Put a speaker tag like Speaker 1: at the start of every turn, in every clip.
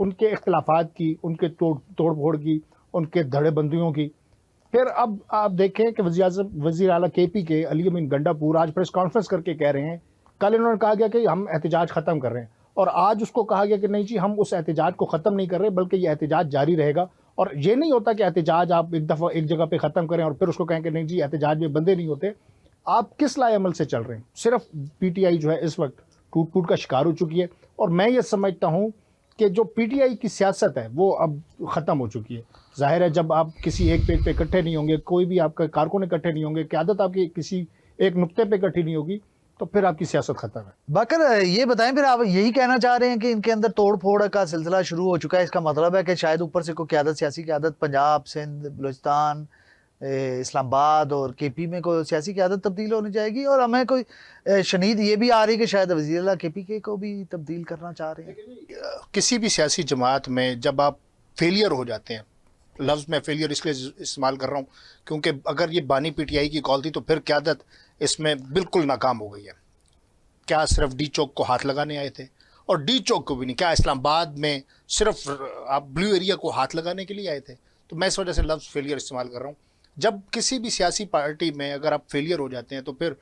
Speaker 1: ان کے اختلافات کی, ان کے توڑ پھوڑ کی, ان کے دھڑے بندیوں کی. پھر اب آپ دیکھیں کہ وزیر اعلیٰ کے پی کے علی امین گنڈا پور آج پریس کانفرنس کر کے کہہ رہے ہیں, کل انہوں نے کہا گیا کہ ہم احتجاج ختم کر رہے ہیں, اور آج اس کو کہا گیا کہ نہیں جی ہم اس احتجاج کو ختم نہیں کر رہے بلکہ یہ احتجاج جاری رہے گا. اور یہ نہیں ہوتا کہ احتجاج آپ ایک دفعہ ایک جگہ پہ ختم کریں اور پھر اس کو کہیں کہ نہیں جی احتجاج میں بندے نہیں ہوتے. آپ کس لائے عمل سے چل رہے ہیں؟ صرف پی ٹی آئی جو ہے اس وقت ٹوٹ کا شکار ہو چکی ہے, اور میں یہ سمجھتا ہوں کہ جو پی ٹی آئی کی سیاست ہے وہ اب ختم ہو چکی ہے. ظاہر ہے جب آپ کسی ایک پیج پہ اکٹھے نہیں ہوں گے, کوئی بھی آپ کا کارکن اکٹھے نہیں ہوں گے, قیادت آپ کی کسی ایک نقطے پہ اکٹھی نہیں ہوگی, تو پھر آپ کی سیاست ختم ہے.
Speaker 2: باقر یہ بتائیں پھر آپ یہی کہنا چاہ رہے ہیں کہ ان کے اندر توڑ پھوڑ کا سلسلہ شروع ہو چکا ہے, اس کا مطلب ہے کہ شاید اوپر سے کوئی قیادت, سیاسی قیادت پنجاب, سندھ, بلوچستان, اسلام آباد اور کے پی میں کوئی سیاسی قیادت تبدیل ہونے جائے گی, اور ہمیں کوئی شنید یہ بھی آ رہی ہے کہ شاید وزیر اعلیٰ کے پی کے کو بھی تبدیل کرنا چاہ رہے ہیں.
Speaker 3: کسی بھی سیاسی جماعت میں جب آپ فیلئر ہو جاتے ہیں, لفظ میں فیلئر اس لیے استعمال کر رہا ہوں کیونکہ اگر یہ بانی پی ٹی آئی کی کال تھی تو پھر قیادت اس میں بالکل ناکام ہو گئی ہے. کیا صرف ڈی چوک کو ہاتھ لگانے آئے تھے؟ اور ڈی چوک کو بھی نہیں, کیا اسلام آباد میں صرف آپ بلیو ایریا کو ہاتھ لگانے کے لیے آئے تھے؟ تو میں اس وجہ سے لفظ فیلئر استعمال کر رہا ہوں. جب کسی بھی سیاسی پارٹی میں اگر آپ فیلئر ہو جاتے ہیں تو پھر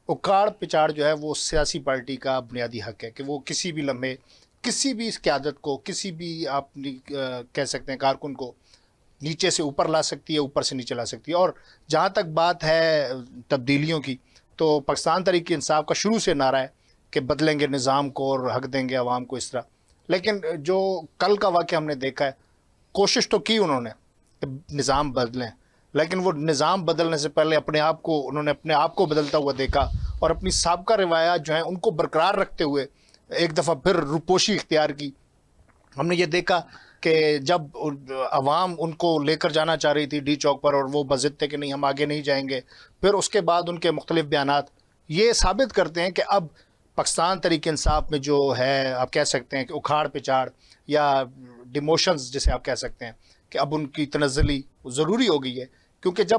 Speaker 3: اکاڑ پچاڑ جو ہے وہ سیاسی پارٹی کا بنیادی حق ہے کہ وہ کسی بھی لمحے کسی بھی قیادت کو, کسی بھی آپ کہہ سکتے ہیں کارکن کو نیچے سے اوپر لا سکتی ہے, اوپر سے نیچے لا سکتی ہے. اور جہاں تک بات ہے تبدیلیوں کی, تو پاکستان تحریک انصاف کا شروع سے نعرہ ہے کہ بدلیں گے نظام کو اور حق دیں گے عوام کو اس طرح. لیکن جو کل کا واقعہ ہم نے دیکھا ہے, کوشش تو کی انہوں نے کہ نظام بدلیں, لیکن وہ نظام بدلنے سے پہلے انہوں نے اپنے آپ کو بدلتا ہوا دیکھا, اور اپنی سابقہ روایات جو ہیں ان کو برقرار رکھتے ہوئے ایک دفعہ پھر روپوشی اختیار کی. ہم نے یہ دیکھا کہ جب عوام ان کو لے کر جانا چاہ رہی تھی ڈی چوک پر اور وہ بضد تھے کہ نہیں ہم آگے نہیں جائیں گے, پھر اس کے بعد ان کے مختلف بیانات یہ ثابت کرتے ہیں کہ اب پاکستان تحریک انصاف میں جو ہے آپ کہہ سکتے ہیں کہ اکھاڑ پچاڑ یا ڈیموشنز جسے آپ کہہ سکتے ہیں کہ اب ان کی تنزلی ضروری ہو گئی ہے. کیونکہ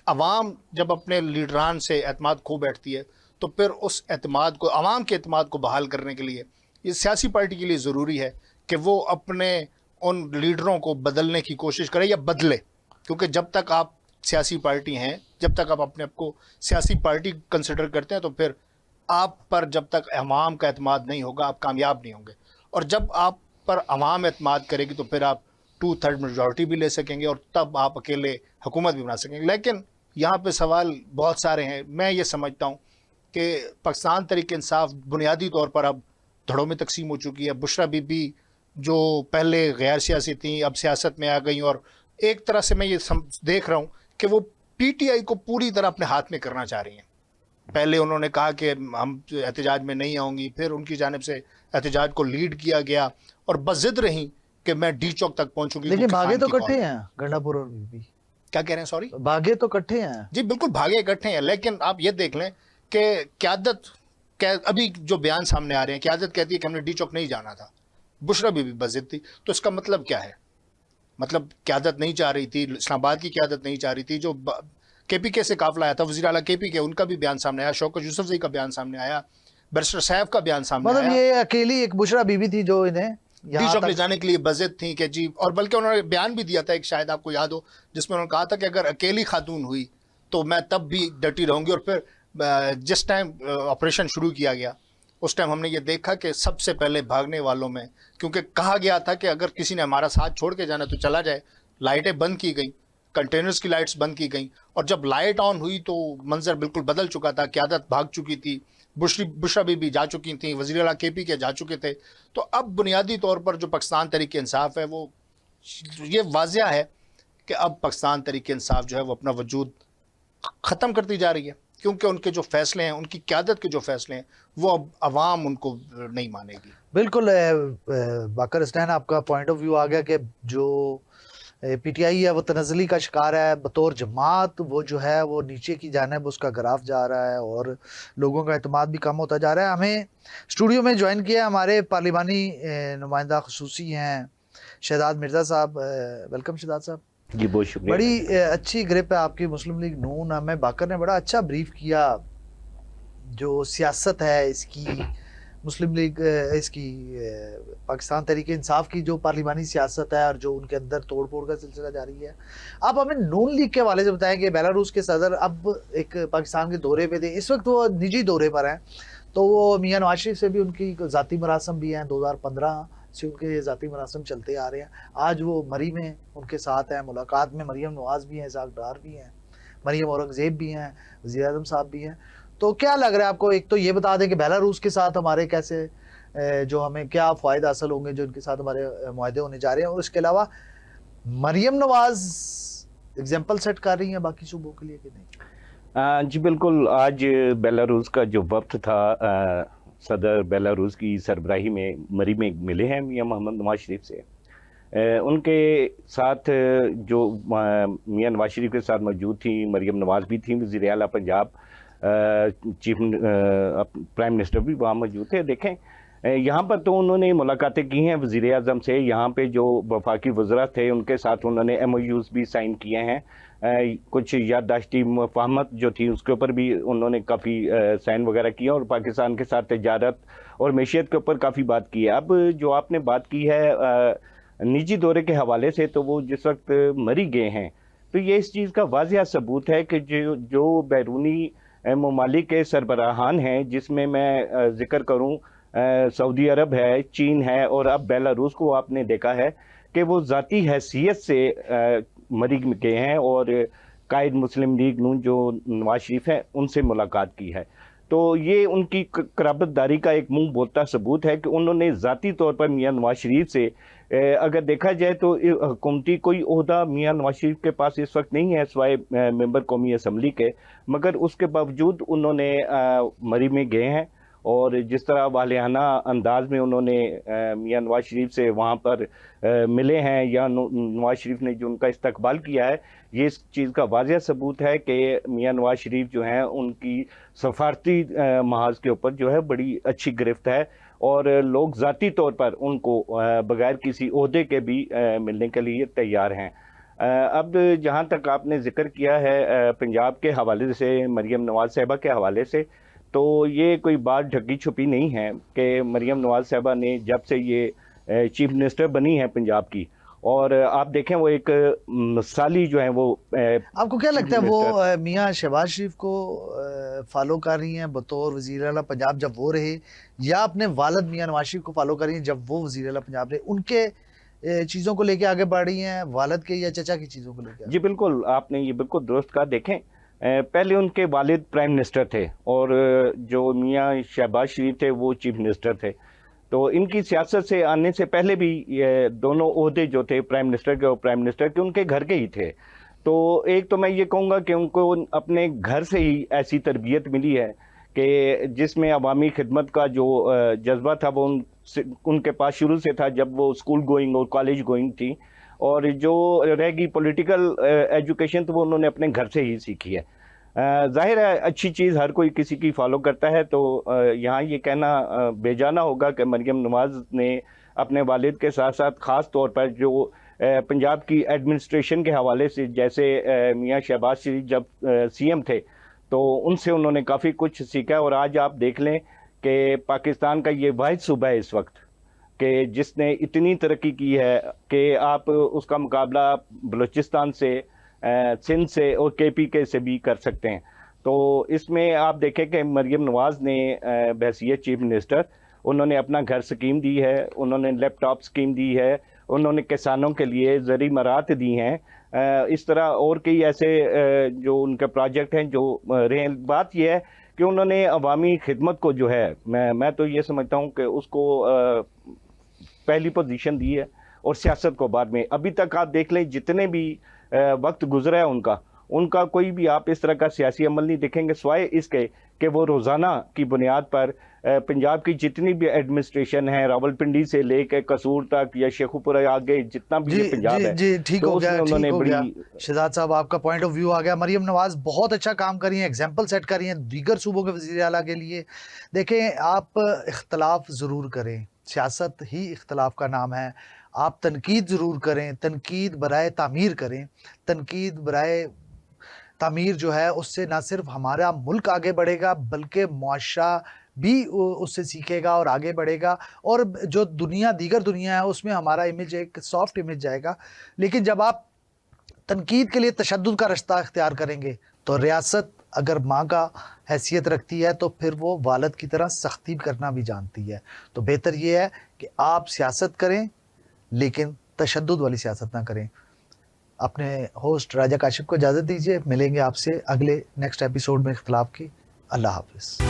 Speaker 3: عوام جب اپنے لیڈران سے اعتماد کھو بیٹھتی ہے تو پھر اس اعتماد کو, عوام کے اعتماد کو بحال کرنے کے لیے یہ سیاسی پارٹی کے لیے ضروری ہے کہ وہ اپنے ان لیڈروں کو بدلنے کی کوشش کرے یا بدلے. کیونکہ جب تک آپ سیاسی پارٹی ہیں, جب تک آپ اپنے آپ کو سیاسی پارٹی کنسیڈر کرتے ہیں, تو پھر آپ پر جب تک عوام کا اعتماد نہیں ہوگا آپ کامیاب نہیں ہوں گے. اور جب آپ پر عوام اعتماد کرے گی تو پھر آپ 2/3 میجورٹی بھی لے سکیں گے اور تب آپ اکیلے حکومت بھی بنا سکیں گے. لیکن یہاں پہ سوال بہت سارے ہیں. میں یہ سمجھتا ہوں کہ پاکستان تحریک انصاف بنیادی طور پر اب دھڑوں میں تقسیم ہو چکی ہے. بشرا بی بی جو پہلے غیر سیاسی تھیں اب سیاست میں آ گئیں, اور ایک طرح سے میں یہ دیکھ رہا ہوں کہ وہ پی ٹی آئی کو پوری طرح اپنے ہاتھ میں کرنا چاہ رہی ہیں. پہلے انہوں نے کہا کہ ہم احتجاج میں نہیں آؤں گی, پھر ان کی جانب سے احتجاج کو لیڈ کیا گیا اور بضد رہیں کہ میں ڈی چوک تک پہنچوں گی.
Speaker 2: لیکن بھاگے تو کٹھے ہیں گنڈا پور اور بی بی.
Speaker 3: کیا کہہ رہے ہیں؟ سوری,
Speaker 2: بھاگے تو کٹھے ہیں.
Speaker 3: جی بالکل بھاگے اکٹھے ہیں, لیکن آپ یہ دیکھ لیں کہ قیادت ابھی جو بیان سامنے آ رہے ہیں, قیادت کہتی ہے کہ ہم نے ڈی چوک نہیں جانا تھا, بشرا بی بی بضد تھی. تو اس کا مطلب کیا ہے؟ مطلب قیادت نہیں چاہ رہی تھی, اسلام آباد کی قیادت نہیں چاہ رہی تھی. جو کے پی کے سے قافلہ آیا تھا, وزیر اعلیٰ کے پی کے, ان کا بھی بیان سامنے آیا, شوکت یوسف زئی کا بیان سامنے آیا, بیرسٹر صاحب کا بیان سامنے آیا.
Speaker 2: مطلب یہ اکیلی ایک بشرا بی بی تھی جو انہیں
Speaker 3: ڈی چوک لے جانے کے لیے بضد تھیں کہ جی. اور بلکہ انہوں نے بیان بھی دیا تھا ایک, شاید آپ کو یاد ہو, جس میں انہوں نے کہا تھا کہ اگر اکیلی خاتون ہوئی تو میں تب بھی ڈٹی رہوں گی. اور پھر جس ٹائم آپریشن شروع کیا گیا اس ٹائم ہم نے یہ دیکھا کہ سب سے پہلے بھاگنے والوں میں, کیونکہ کہا گیا تھا کہ اگر کسی نے ہمارا ساتھ چھوڑ کے جانا تو چلا جائے, لائٹیں بند کی گئیں, کنٹینرز کی لائٹس بند کی گئیں, اور جب لائٹ آن ہوئی تو منظر بالکل بدل چکا تھا. قیادت بھاگ چکی تھی, بشرا بی جا چکی تھیں, وزیر اعلیٰ کے پی کے جا چکے تھے. تو اب بنیادی طور پر جو پاکستان تحریک انصاف ہے وہ یہ واضح ہے کہ اب پاکستان تحریک انصاف جو ہے وہ اپنا وجود ختم کرتی جا رہی ہے, کیونکہ ان کے جو فیصلے ہیں, ان کی قیادت کے جو فیصلے ہیں, وہ اب عوام ان کو نہیں مانے گی.
Speaker 2: بالکل باقر اسٹین, آپ کا پوائنٹ آف ویو آ گیا کہ جو پی ٹی آئی ہے وہ تنزلی کا شکار ہے. بطور جماعت وہ جو ہے وہ نیچے کی جانب اس کا گراف جا رہا ہے اور لوگوں کا اعتماد بھی کم ہوتا جا رہا ہے. ہمیں اسٹوڈیو میں جوائن کیا ہمارے پارلیمانی نمائندہ خصوصی ہیں شہزاد مرزا صاحب. ویلکم شہزاد صاحب.
Speaker 4: جی بہت شکریہ.
Speaker 2: بڑی اچھی گرپ ہے آپ کی مسلم لیگ نون. ہمیں باقر نے بڑا اچھا بریف کیا جو سیاست ہے اس کی, مسلم لیگ اس کی پاکستان تحریک انصاف کی جو پارلیمانی سیاست ہے اور جو ان کے اندر توڑ پھوڑ کا سلسلہ جاری ہے. آپ ہمیں نون لیگ کے حوالے سے بتائیں کہ بیلاروس کے صدر اب ایک پاکستان کے دورے پہ تھے, اس وقت وہ نجی دورے پر ہیں, تو وہ میاں نواز شریف سے بھی ان کی ذاتی مراسم بھی ہیں, 2015 سے ان کے ذاتی مراسم چلتے آ رہے ہیں. آج وہ مری میں ان کے ساتھ ہیں, ملاقات میں مریم نواز بھی ہیں, اسحاق ڈار بھی ہیں, مریم اورنگزیب بھی ہیں, وزیر اعظم صاحب بھی ہیں. تو کیا لگ رہا ہے آپ کو, ایک تو یہ بتا دیں کہ بیلاروس کے ساتھ ہمارے کیسے جو ہمیں کیا فائدہ حاصل ہوں گے جو ان کے ساتھ ہمارے معاہدے ہونے جا رہے ہیں, اور اس کے علاوہ مریم نواز اگزامپل سیٹ کر رہی ہیں باقی صوبوں کے لیے کہ نہیں؟
Speaker 4: جی بالکل. آج بیلاروس کا جو وفد تھا صدر بیلاروس کی سربراہی میں مری میں ملے ہیں میاں محمد نواز شریف سے. ان کے ساتھ جو میاں نواز شریف کے ساتھ موجود تھیں, مریم نواز بھی تھیں, وزیر اعلیٰ پنجاب, چیف پرائم منسٹر بھی وہاں موجود تھے. دیکھیں یہاں پر تو انہوں نے ملاقاتیں کی ہیں وزیر اعظم سے, یہاں پہ جو وفاقی وزراء تھے ان کے ساتھ انہوں نے ایم او یوز بھی سائن کیے ہیں, کچھ یادداشتی مفاہمت جو تھی اس کے اوپر بھی انہوں نے کافی سائن وغیرہ کیا, اور پاکستان کے ساتھ تجارت اور معیشت کے اوپر کافی بات کی ہے. اب جو آپ نے بات کی ہے نجی دورے کے حوالے سے, تو وہ جس وقت مری گئے ہیں تو یہ اس چیز کا واضح ثبوت ہے کہ جو بیرونی ممالک کے سربراہان ہیں, جس میں ذکر کروں سعودی عرب ہے, چین ہے, اور اب بیلاروس کو آپ نے دیکھا ہے کہ وہ ذاتی حیثیت سے مری گئے ہیں اور قائد مسلم لیگ نون جو نواز شریف ہیں ان سے ملاقات کی ہے. تو یہ ان کی قرابت داری کا ایک منہ بولتا ثبوت ہے کہ انہوں نے ذاتی طور پر میاں نواز شریف سے, اگر دیکھا جائے تو حکومتی کوئی عہدہ میاں نواز شریف کے پاس اس وقت نہیں ہے سوائے ممبر قومی اسمبلی کے, مگر اس کے باوجود انہوں نے مری میں گئے ہیں, اور جس طرح والہانہ انداز میں انہوں نے میاں نواز شریف سے وہاں پر ملے ہیں, یا نواز شریف نے جو ان کا استقبال کیا ہے, یہ اس چیز کا واضح ثبوت ہے کہ میاں نواز شریف جو ہیں ان کی سفارتی محاذ کے اوپر جو ہے بڑی اچھی گرفت ہے, اور لوگ ذاتی طور پر ان کو بغیر کسی عہدے کے بھی ملنے کے لیے تیار ہیں. اب جہاں تک آپ نے ذکر کیا ہے پنجاب کے حوالے سے, مریم نواز صاحبہ کے حوالے سے, تو یہ کوئی بات ڈھکی چھپی نہیں ہے کہ مریم نواز صاحبہ نے جب سے یہ چیف منسٹر بنی ہے پنجاب کی, اور آپ دیکھیں وہ ایک مثالی جو ہیں وہ,
Speaker 2: آپ کو کیا لگتا ہے وہ میاں شہباز شریف کو فالو کر رہی ہیں بطور وزیر اعلیٰ پنجاب جب وہ رہے, یا اپنے والد میاں نواز شریف کو فالو کر رہی ہیں جب وہ وزیر اعلیٰ پنجاب رہے, ان کے چیزوں کو لے کے آگے بڑھ رہی ہیں, والد کے یا چچا کی چیزوں کو لے کے؟
Speaker 4: جی بالکل, آپ نے یہ بالکل درست کہا. دیکھیں پہلے ان کے والد پرائم منسٹر تھے, اور جو میاں شہباز شریف تھے وہ چیف منسٹر تھے, تو ان کی سیاست سے آنے سے پہلے بھی یہ دونوں عہدے جو تھے پرائم منسٹر کے اور پرائم منسٹر کے ان کے گھر کے ہی تھے. تو ایک تو میں یہ کہوں گا کہ ان کو اپنے گھر سے ہی ایسی تربیت ملی ہے کہ جس میں عوامی خدمت کا جو جذبہ تھا وہ ان کے پاس شروع سے تھا جب وہ اسکول گوئنگ اور کالج گوئنگ تھی, اور جو رہ گئی پولیٹیکل ایجوکیشن تو وہ انہوں نے اپنے گھر سے ہی سیکھی ہے. ظاہر ہے اچھی چیز ہر کوئی کسی کی فالو کرتا ہے, تو یہاں یہ کہنا بے جانا ہوگا کہ مریم نواز نے اپنے والد کے ساتھ ساتھ خاص طور پر جو پنجاب کی ایڈمنسٹریشن کے حوالے سے, جیسے میاں شہباز شریف جب سی ایم تھے تو ان سے انہوں نے کافی کچھ سیکھا, اور آج آپ دیکھ لیں کہ پاکستان کا یہ واحد صوبہ ہے اس وقت کہ جس نے اتنی ترقی کی ہے کہ آپ اس کا مقابلہ بلوچستان سے, سندھ سے اور کے پی کے سے بھی کر سکتے ہیں. تو اس میں آپ دیکھیں کہ مریم نواز نے بحیثیت چیف منسٹر انہوں نے اپنا گھر سکیم دی ہے, انہوں نے لیپ ٹاپ سکیم دی ہے, انہوں نے کسانوں کے لیے زرعی مراعات دی ہیں, اس طرح اور کئی ایسے جو ان کے پروجیکٹ ہیں جو رہے. بات یہ ہے کہ انہوں نے عوامی خدمت کو جو ہے, میں تو یہ سمجھتا ہوں کہ اس کو پہلی پوزیشن دی ہے, اور سیاست کو بعد میں. ابھی تک آپ دیکھ لیں جتنے بھی وقت گزرا ہے ان کا کوئی بھی آپ اس طرح کا سیاسی عمل نہیں دیکھیں گے سوائے اس کے کہ وہ روزانہ کی بنیاد پر پنجاب کی جتنی بھی ایڈمنسٹریشن ہے, راولپنڈی سے لے کے قصور تک یا شیخوپورہ آگے جتنا بھی یہ پنجاب ہے,
Speaker 2: جی ٹھیک ہو گیا,
Speaker 4: انہوں نے بڑی.
Speaker 2: شہزاد صاحب آپ کا پوائنٹ آف ویو آ گیا. مریم نواز بہت اچھا کام کر رہی ہیں, ایگزامپل سیٹ کر رہی ہیں دیگر صوبوں کے وزیر اعلیٰ کے لیے. دیکھیں آپ اختلاف ضرور کریں, سیاست ہی اختلاف کا نام ہے. آپ تنقید ضرور کریں, تنقید برائے تعمیر کریں. تنقید برائے تعمیر جو ہے اس سے نہ صرف ہمارا ملک آگے بڑھے گا بلکہ معاشرہ بھی اس سے سیکھے گا اور آگے بڑھے گا, اور جو دیگر دنیا ہے اس میں ہمارا امیج ایک سافٹ امیج جائے گا. لیکن جب آپ تنقید کے لیے تشدد کا رستہ اختیار کریں گے تو ریاست اگر ماں کا حیثیت رکھتی ہے تو پھر وہ والد کی طرح سختی کرنا بھی جانتی ہے. تو بہتر یہ ہے کہ آپ سیاست کریں لیکن تشدد والی سیاست نہ کریں. اپنے ہوسٹ راجہ کاشف کو اجازت دیجیے, ملیں گے آپ سے اگلے نیکسٹ ایپیسوڈ میں اختلاف کی. اللہ حافظ.